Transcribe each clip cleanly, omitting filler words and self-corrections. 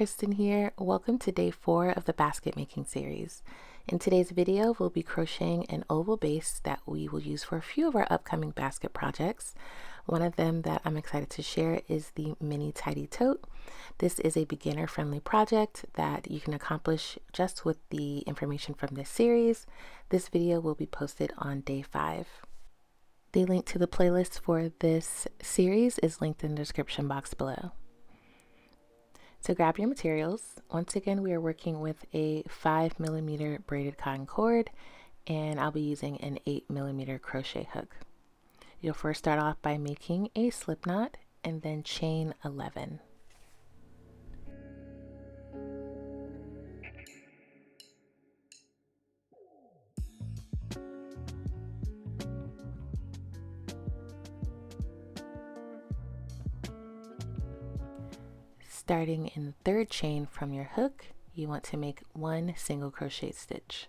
Kristen here. Welcome to day 4 of the basket making series. In today's video, we'll be crocheting an oval base that we will use for a few of our upcoming basket projects. One of them that I'm excited to share is the mini tidy tote. This is a beginner-friendly project that you can accomplish just with the information from this series. This video will be posted on day 5. The link to the playlist for this series is linked in the description box below. So grab your materials. Once again, we are working with a 5mm braided cotton cord, and I'll be using an 8mm crochet hook. You'll first start off by making a slip knot and then chain 11. Starting in the third chain from your hook, you want to make 1 single crochet stitch.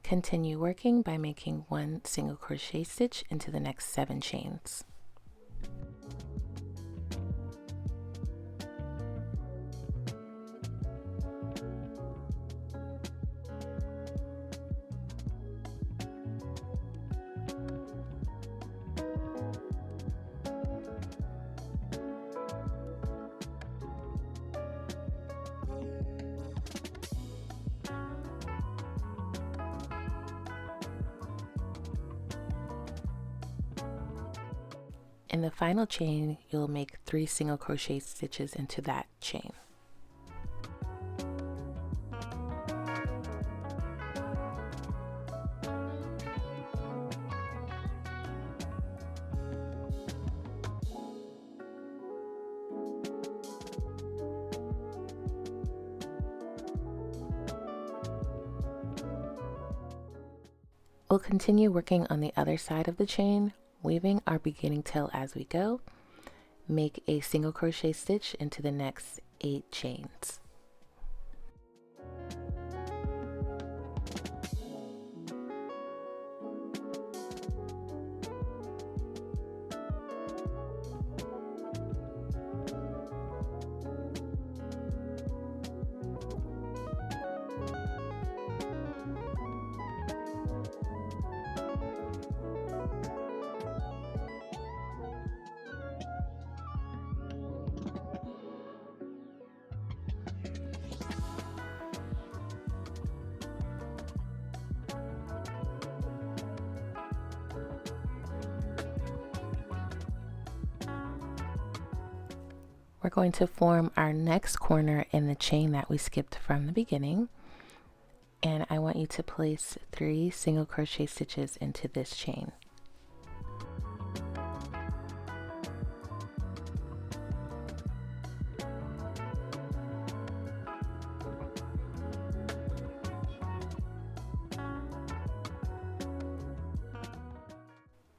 Continue working by making 1 single crochet stitch into the next 7 chains. In the final chain, you'll make 3 single crochet stitches into that chain. We'll continue working on the other side of the chain, weaving our beginning tail as we go. Make a single crochet stitch into the next 8 chains. We're going to form our next corner in the chain that we skipped from the beginning, and I want you to place 3 single crochet stitches into this chain.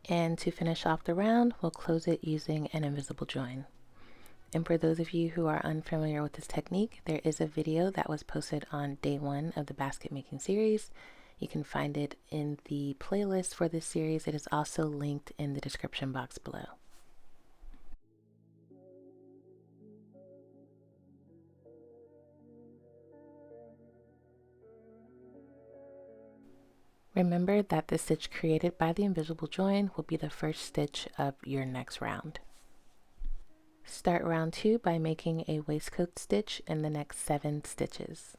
And to finish off the round, we'll close it using an invisible join. And for those of you who are unfamiliar with this technique, there is a video that was posted on day 1 of the basket making series. You can find it in the playlist for this series. It is also linked in the description box below. Remember that the stitch created by the invisible join will be the first stitch of your next round. Start round 2 by making a waistcoat stitch in the next 7 stitches.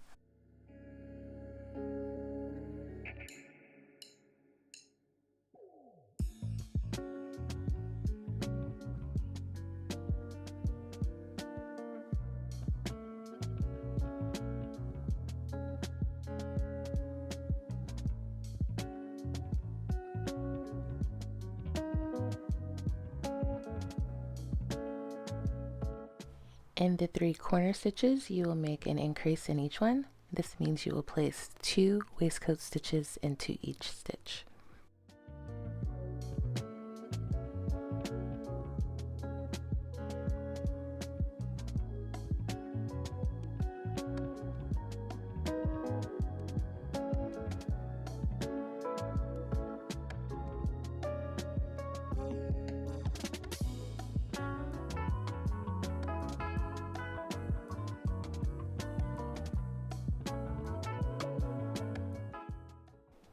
In the 3 corner stitches, you will make an increase in each one. This means you will place 2 waistcoat stitches into each stitch.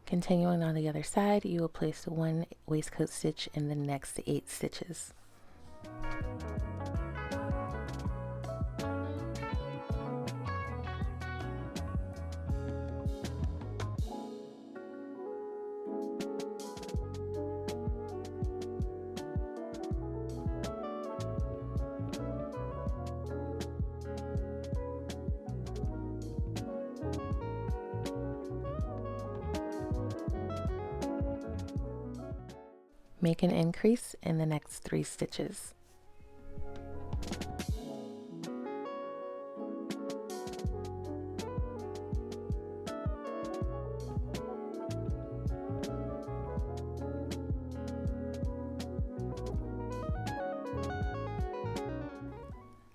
Continuing on the other side, you will place 1 waistcoat stitch in the next 8 stitches. Make an increase in the next 3 stitches.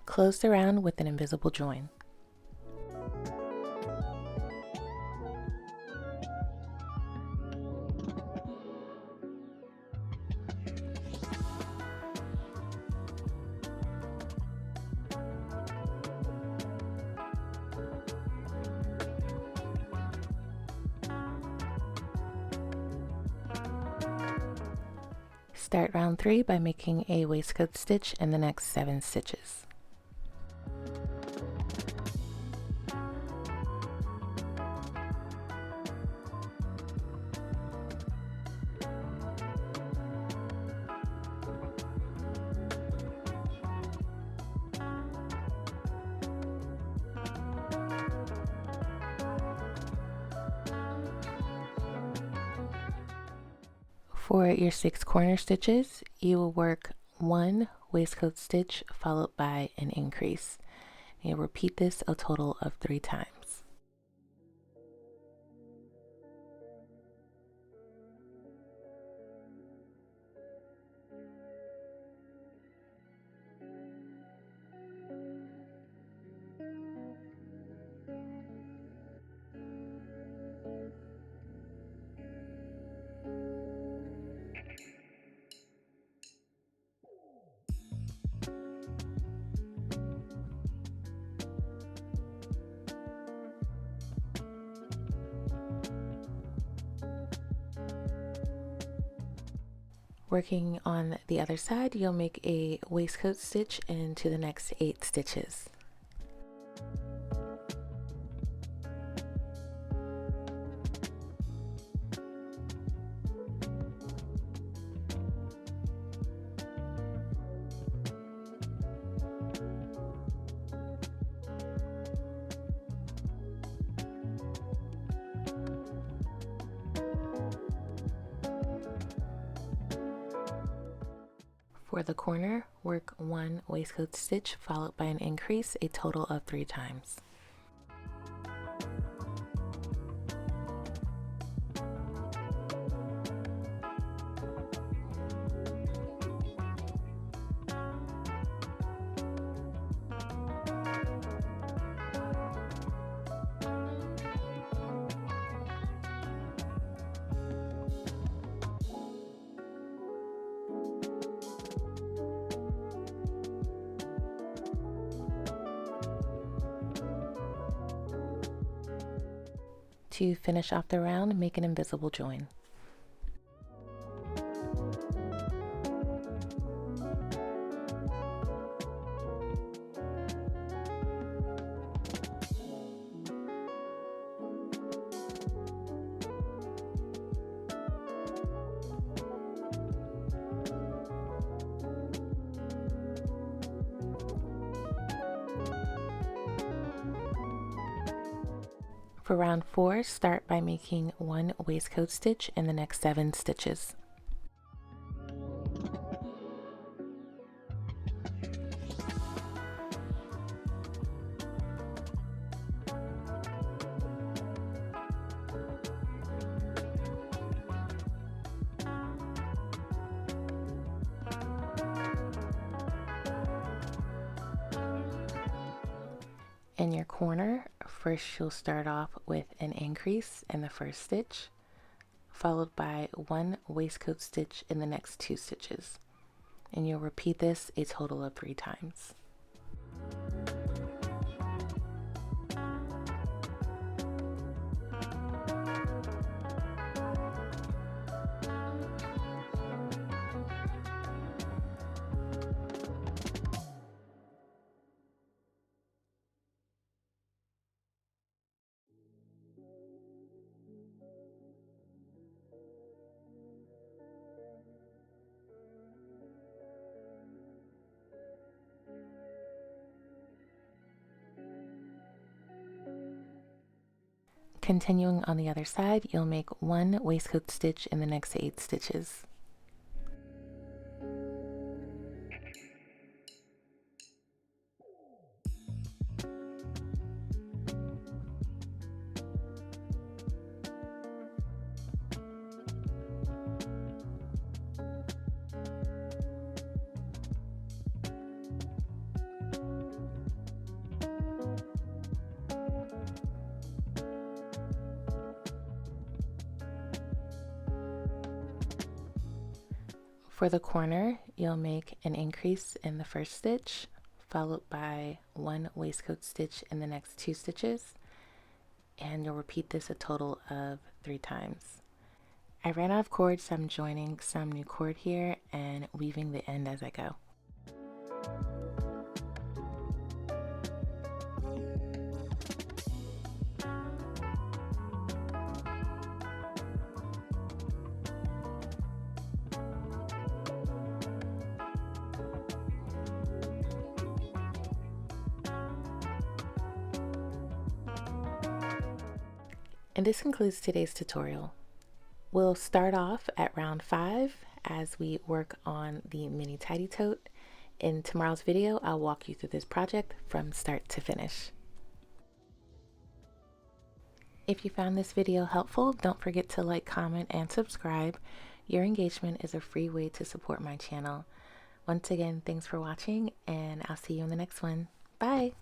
Close the round with an invisible join. Start round 3 by making a waistcoat stitch in the next 7 stitches. For your 6 corner stitches, you will work 1 waistcoat stitch followed by an increase. You'll repeat this a total of 3 times. Working on the other side, you'll make a waistcoat stitch into the next 8 stitches. For the corner, work 1 waistcoat stitch followed by an increase a total of 3 times. To finish off the round, make an invisible join. For round 4, start by making 1 waistcoat stitch in the next 7 stitches. In your corner, first you'll start off with an increase in the first stitch, followed by 1 waistcoat stitch in the next 2 stitches, and you'll repeat this a total of 3 times. Continuing on the other side, you'll make 1 waistcoat stitch in the next 8 stitches. For the corner, you'll make an increase in the first stitch, followed by 1 waistcoat stitch in the next 2 stitches, and you'll repeat this a total of 3 times. I ran out of cord, so I'm joining some new cord here and weaving the end as I go. And this concludes today's tutorial. We'll start off at round 5 as we work on the mini tidy tote. In tomorrow's video, I'll walk you through this project from start to finish. If you found this video helpful, don't forget to like, comment, and subscribe. Your engagement is a free way to support my channel. Once again, thanks for watching, and I'll see you in the next one. Bye!